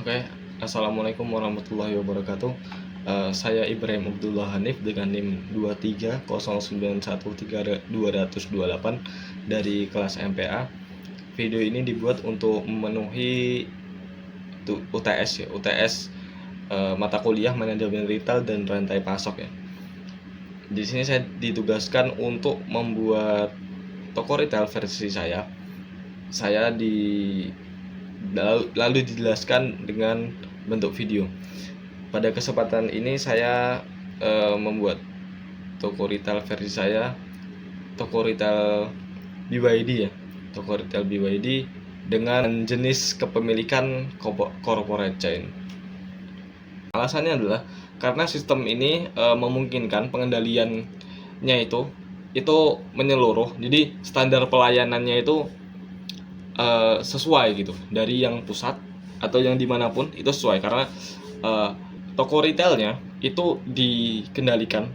Oke, Assalamualaikum warahmatullahi wabarakatuh. Saya Ibrahim Abdullah Hanif dengan NIM 230913228 dari kelas MPA. Video ini dibuat untuk memenuhi UTS ya, mata kuliah manajemen retail dan rantai pasok ya. Di sini saya ditugaskan untuk membuat toko retail versi saya. Lalu dijelaskan dengan bentuk video. Pada kesempatan ini saya membuat toko retail versi saya, toko retail BYD ya, toko retail BYD dengan jenis kepemilikan corporate chain. Alasannya adalah karena sistem ini memungkinkan pengendaliannya itu menyeluruh. Jadi standar pelayanannya itu sesuai gitu dari yang pusat atau yang dimanapun itu sesuai, karena toko retailnya itu dikendalikan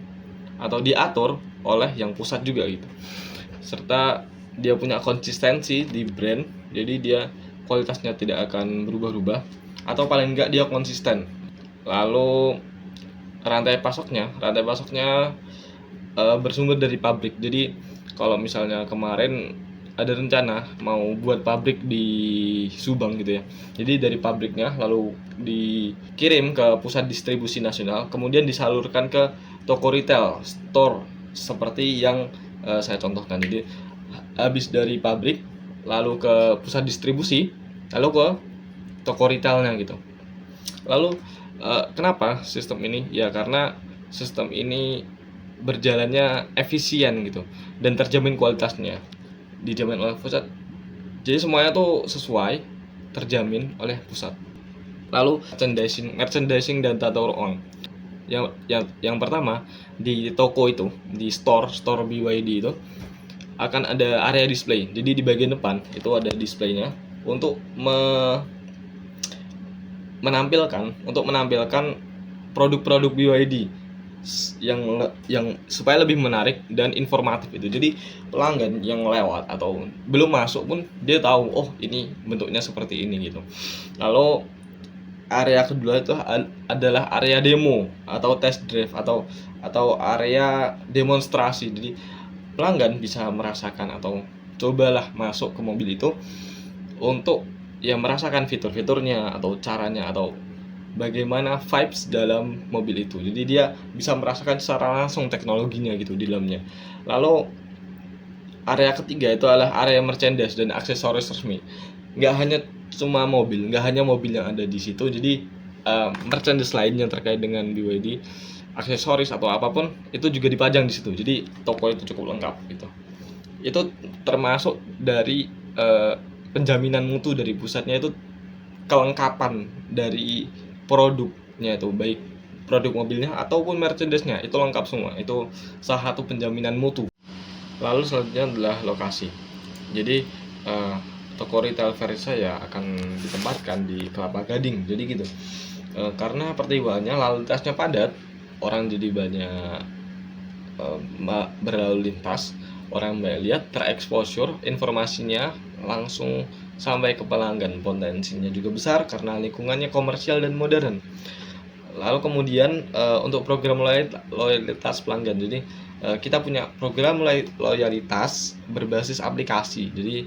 atau diatur oleh yang pusat juga gitu, serta dia punya konsistensi di brand, jadi dia kualitasnya tidak akan berubah-ubah atau paling enggak dia konsisten. Lalu rantai pasoknya bersumber dari pabrik. Jadi kalau misalnya kemarin ada rencana mau buat pabrik di Subang gitu ya, jadi dari pabriknya lalu dikirim ke pusat distribusi nasional, kemudian disalurkan ke toko retail store seperti yang saya contohkan. Jadi habis dari pabrik lalu ke pusat distribusi lalu ke toko retailnya gitu. Lalu kenapa sistem ini? Ya karena sistem ini berjalannya efisien gitu dan terjamin kualitasnya, dijamin oleh pusat. Jadi semuanya tuh sesuai, terjamin oleh pusat. Lalu merchandising dan tata ruang. Yang pertama, di toko itu, di store BYD itu akan ada area display. Jadi di bagian depan itu ada displaynya untuk menampilkan produk-produk BYD yang supaya lebih menarik dan informatif itu. Jadi pelanggan yang lewat atau belum masuk pun dia tahu, oh ini bentuknya seperti ini gitu. Lalu area kedua itu adalah area demo atau test drive atau area demonstrasi. Jadi pelanggan bisa merasakan atau cobalah masuk ke mobil itu untuk ya merasakan fitur-fiturnya atau caranya atau bagaimana vibes dalam mobil itu. Jadi dia bisa merasakan secara langsung teknologinya gitu di dalamnya. Lalu area ketiga itu adalah area merchandise dan aksesoris resmi. Nggak hanya cuma mobil, nggak hanya mobil yang ada di situ. Jadi merchandise lain yang terkait dengan BYD, aksesoris atau apapun itu juga dipajang di situ. Jadi toko itu cukup lengkap gitu. Itu termasuk dari penjaminan mutu dari pusatnya, itu kelengkapan dari produknya itu, baik produk mobilnya ataupun merchandise-nya itu lengkap semua. Itu salah satu penjaminan mutu. Lalu selanjutnya adalah lokasi. Jadi toko retail versi saya akan ditempatkan di Kelapa Gading. Jadi gitu. Karena pertimbangannya lalu lintasnya padat, orang jadi banyak berlalu lintas, orang banyak lihat, tereksposur, informasinya langsung sampai ke pelanggan, potensinya juga besar karena lingkungannya komersial dan modern. Lalu kemudian untuk program loyalitas pelanggan, jadi kita punya program loyalitas berbasis aplikasi. Jadi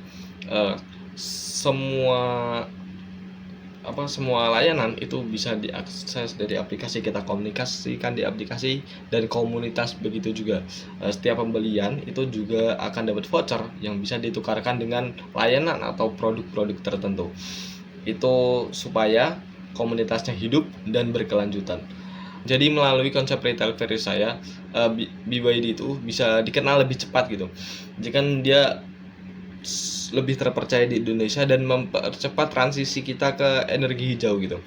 semua layanan itu bisa diakses dari aplikasi, kita komunikasikan di aplikasi, dan komunitas begitu juga. Setiap pembelian itu juga akan dapat voucher yang bisa ditukarkan dengan layanan atau produk-produk tertentu. Itu supaya komunitasnya hidup dan berkelanjutan. Jadi melalui konsep retail versi saya, BYD itu bisa dikenal lebih cepat gitu. Jadi kan dia lebih terpercaya di Indonesia dan mempercepat transisi kita ke energi hijau gitu.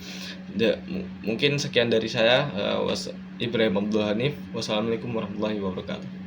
Mungkin sekian dari saya, Ibrahim Abdullah Hanif. Wassalamualaikum warahmatullahi wabarakatuh.